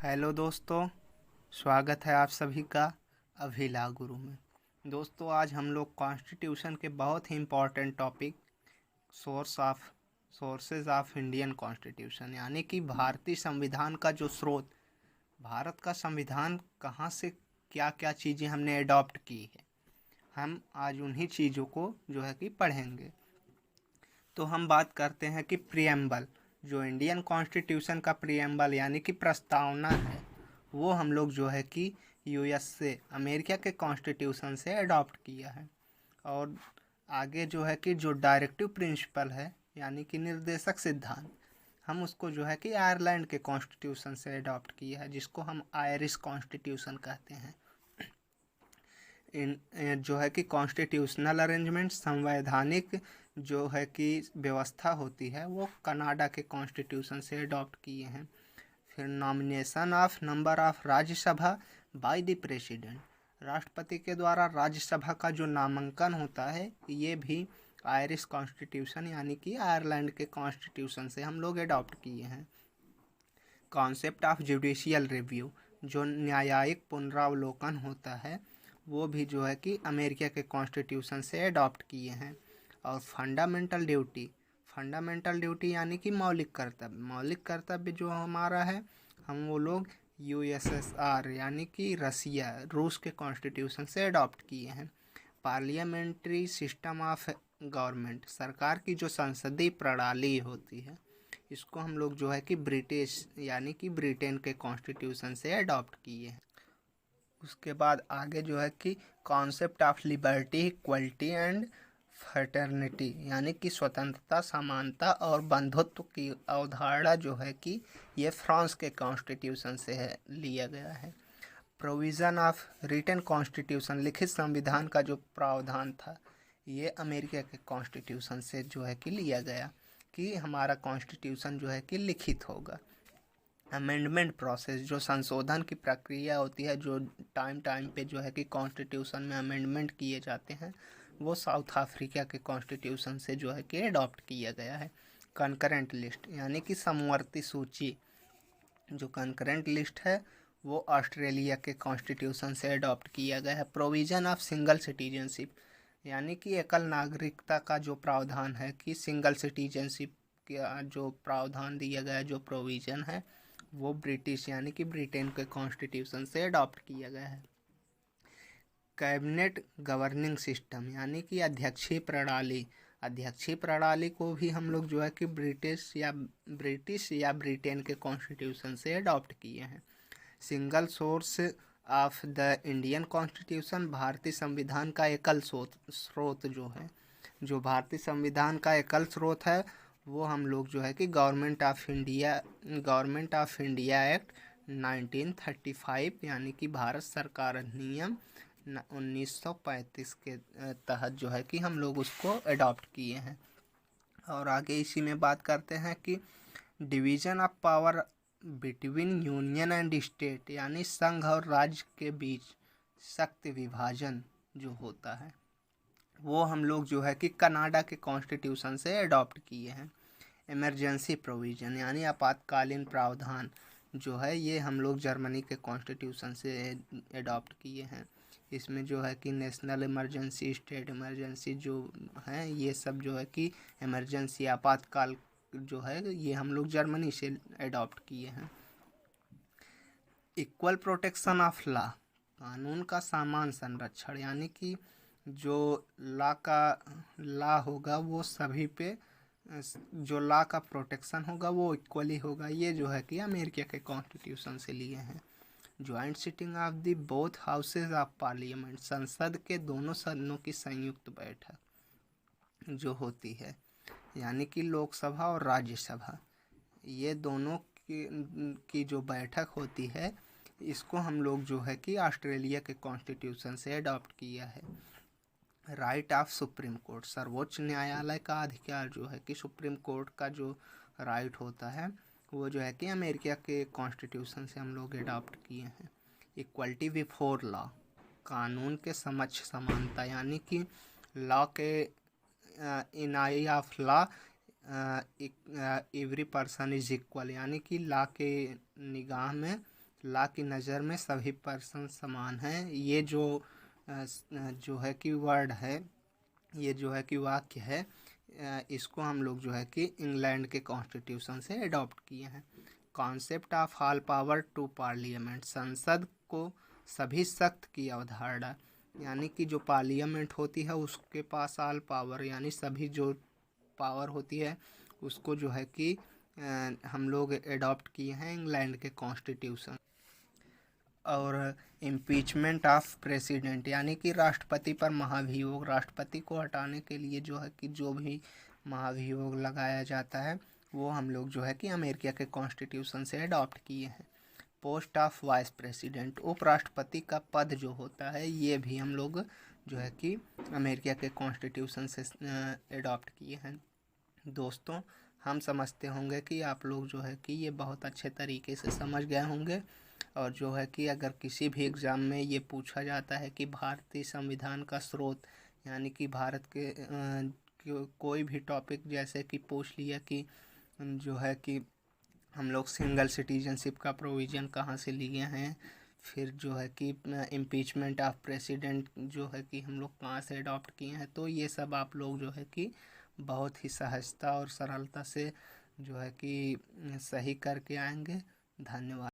Hello दोस्तों, स्वागत है आप सभी का अभिला गुरु में। दोस्तों, आज हम लोग कॉन्स्टिट्यूशन के बहुत ही important topic sources of Indian constitution यानी कि भारतीय संविधान का जो स्रोत, भारत का संविधान कहाँ से क्या क्या चीज़ें हमने अडॉप्ट की है, हम आज उन्हीं चीज़ों को जो है कि पढ़ेंगे। तो हम बात करते हैं कि प्रियम्बल, जो इंडियन कॉन्स्टिट्यूशन का प्रियम्बल यानी कि प्रस्तावना है, वो हम लोग जो है कि यूएस से, अमेरिका के कॉन्स्टिट्यूशन से अडॉप्ट किया है। और आगे जो है कि जो डायरेक्टिव प्रिंसिपल है यानी कि निर्देशक सिद्धांत, हम उसको जो है कि आयरलैंड के कॉन्स्टिट्यूशन से अडॉप्ट किया है, जिसको हम आयरिश कॉन्स्टिट्यूशन कहते हैं। जो है कि कॉन्स्टिट्यूशनल अरेंजमेंट, संवैधानिक जो है कि व्यवस्था होती है, वो कनाडा के कॉन्स्टिट्यूशन से अडॉप्ट किए हैं। फिर nomination of number of Rajya Sabha by the president, राष्ट्रपति के द्वारा राज्यसभा का जो नामांकन होता है, ये भी आयरिश कॉन्स्टिट्यूशन यानी कि आयरलैंड के कॉन्स्टिट्यूशन से हम लोग अडॉप्ट किए हैं। कॉन्सेप्ट ऑफ जुडिशियल रिव्यू, जो न्यायिक पुनरावलोकन होता है, वो भी जो है कि अमेरिका के कॉन्स्टिट्यूशन से अडॉप्ट किए हैं। और फंडामेंटल ड्यूटी यानी कि मौलिक कर्तव्य जो हमारा है, हम वो लोग यूएसएसआर यानी कि रूस के कॉन्स्टिट्यूशन से अडॉप्ट किए हैं। पार्लियामेंट्री सिस्टम ऑफ गवर्नमेंट, सरकार की जो संसदीय प्रणाली होती है, इसको हम लोग जो है कि ब्रिटिश यानी कि ब्रिटेन के कॉन्स्टिट्यूशन से अडॉप्ट किए हैं। उसके बाद आगे जो है कि concept of liberty, equality and fraternity यानी कि स्वतंत्रता, समानता और बंधुत्व की अवधारणा जो है कि ये फ्रांस के कॉन्स्टिट्यूशन से लिया गया है। प्रोविज़न ऑफ रिटन कॉन्स्टिट्यूशन, लिखित संविधान का जो प्रावधान था, ये अमेरिका के कॉन्स्टिट्यूशन से जो है कि लिया गया कि हमारा कॉन्स्टिट्यूशन जो है कि लिखित होगा। अमेंडमेंट प्रोसेस, जो संशोधन की प्रक्रिया होती है, जो टाइम पे जो है कि कॉन्स्टिट्यूशन में अमेंडमेंट किए जाते हैं, वो साउथ अफ्रीका के कॉन्स्टिट्यूशन से जो है कि अडॉप्ट किया गया है। कंकरेंट लिस्ट यानी कि समवर्ती सूची, जो कंकरेंट लिस्ट है, वो ऑस्ट्रेलिया के कॉन्स्टिट्यूशन से अडॉप्ट किया गया है। प्रोविज़न ऑफ सिंगल सिटीजनशिप यानी कि एकल नागरिकता का जो प्रावधान है कि सिंगल सिटीजनशिप का जो प्रावधान दिया गया है, जो प्रोविज़न है, वो ब्रिटिश यानी कि ब्रिटेन के कॉन्स्टिट्यूशन से अडॉप्ट किया गया है। कैबिनेट गवर्निंग सिस्टम यानी कि अध्यक्षीय प्रणाली को भी हम लोग जो है कि ब्रिटिश या ब्रिटेन के कॉन्स्टिट्यूशन से अडॉप्ट किए हैं। Single source of the Indian constitution, भारतीय संविधान का एकल स्रोत जो है, जो भारतीय संविधान का एकल स्रोत है, वो हम लोग जो है कि गवर्नमेंट ऑफ इंडिया एक्ट 1935 यानी कि भारत सरकार अधिनियम 1935 के तहत जो है कि हम लोग उसको अडॉप्ट किए हैं। और आगे इसी में बात करते हैं कि division of power between union and state यानी संघ और राज्य के बीच शक्ति विभाजन जो होता है, वो हम लोग जो है कि कनाडा के कॉन्स्टिट्यूशन से अडॉप्ट किए हैं। इमरजेंसी प्रोविज़न यानी आपातकालीन प्रावधान जो है, ये हम लोग जर्मनी के कॉन्स्टिट्यूशन से अडॉप्ट किए हैं। इसमें जो है कि नेशनल इमरजेंसी, स्टेट इमरजेंसी जो हैं, ये सब जो है कि इमरजेंसी आपातकाल जो है, ये हम लोग जर्मनी से अडॉप्ट किए हैं। इक्वल प्रोटेक्शन ऑफ लॉ, कानून का समान संरक्षण यानी कि जो लॉ होगा वो सभी पे, जो लॉ का प्रोटेक्शन होगा वो इक्वली होगा। ये जो है कि अमेरिका के कॉन्स्टिट्यूशन से लिए हैं। Joint sitting of the both houses of parliament, संसद के दोनों सदनों की संयुक्त बैठक जो होती है यानी कि लोकसभा और राज्यसभा, ये दोनों की जो बैठक होती है, इसको हम लोग जो है कि ऑस्ट्रेलिया के कॉन्स्टिट्यूशन से अडॉप्ट किया है। राइट ऑफ सुप्रीम कोर्ट, सर्वोच्च न्यायालय का अधिकार जो है कि सुप्रीम कोर्ट का जो राइट होता है, वो जो है कि अमेरिका के कॉन्स्टिट्यूशन से हम लोग अडॉप्ट किए हैं। इक्वलिटी बिफोर लॉ, कानून के समक्ष समानता यानी कि लॉ के in eye of law every person is equal यानी कि लॉ के निगाह में लॉ की नज़र में सभी पर्सन समान हैं। ये जो है कि वर्ड है, ये जो है कि वाक्य है, इसको हम लोग जो है कि इंग्लैंड के कॉन्स्टिट्यूशन से अडॉप्ट किए हैं। Concept of all power to parliament, संसद को सभी शक्त की अवधारणा, यानी कि जो पार्लियामेंट होती है उसके पास ऑल पावर यानी सभी जो पावर होती है उसको जो है कि हम लोग अडॉप्ट किए हैं इंग्लैंड के कॉन्स्टिट्यूशन। और इम्पीचमेंट ऑफ प्रेसिडेंट, यानी कि राष्ट्रपति पर महाभियोग, राष्ट्रपति को हटाने के लिए जो है कि जो भी महाभियोग लगाया जाता है वो हम लोग जो है कि अमेरिका के कॉन्स्टिट्यूशन से अडॉप्ट किए हैं। पोस्ट ऑफ वाइस प्रेसिडेंट, उपराष्ट्रपति का पद जो होता है ये भी हम लोग जो है कि अमेरिका के कॉन्स्टिट्यूशन से अडॉप्ट किए हैं। दोस्तों, हम समझते होंगे कि आप लोग जो है कि ये बहुत अच्छे तरीके से समझ गए होंगे। और जो है कि अगर किसी भी एग्ज़ाम में ये पूछा जाता है कि भारतीय संविधान का स्रोत, यानी कि भारत के कोई भी टॉपिक जैसे कि पूछ लिया कि जो है कि हम लोग सिंगल सिटीजनशिप का प्रोविज़न कहाँ से लिए हैं, फिर जो है कि इम्पीचमेंट ऑफ प्रेसिडेंट जो है कि हम लोग कहाँ से अडॉप्ट किए हैं, तो ये सब आप लोग जो है कि बहुत ही सहजता और सरलता से जो है कि सही करके आएंगे। धन्यवाद।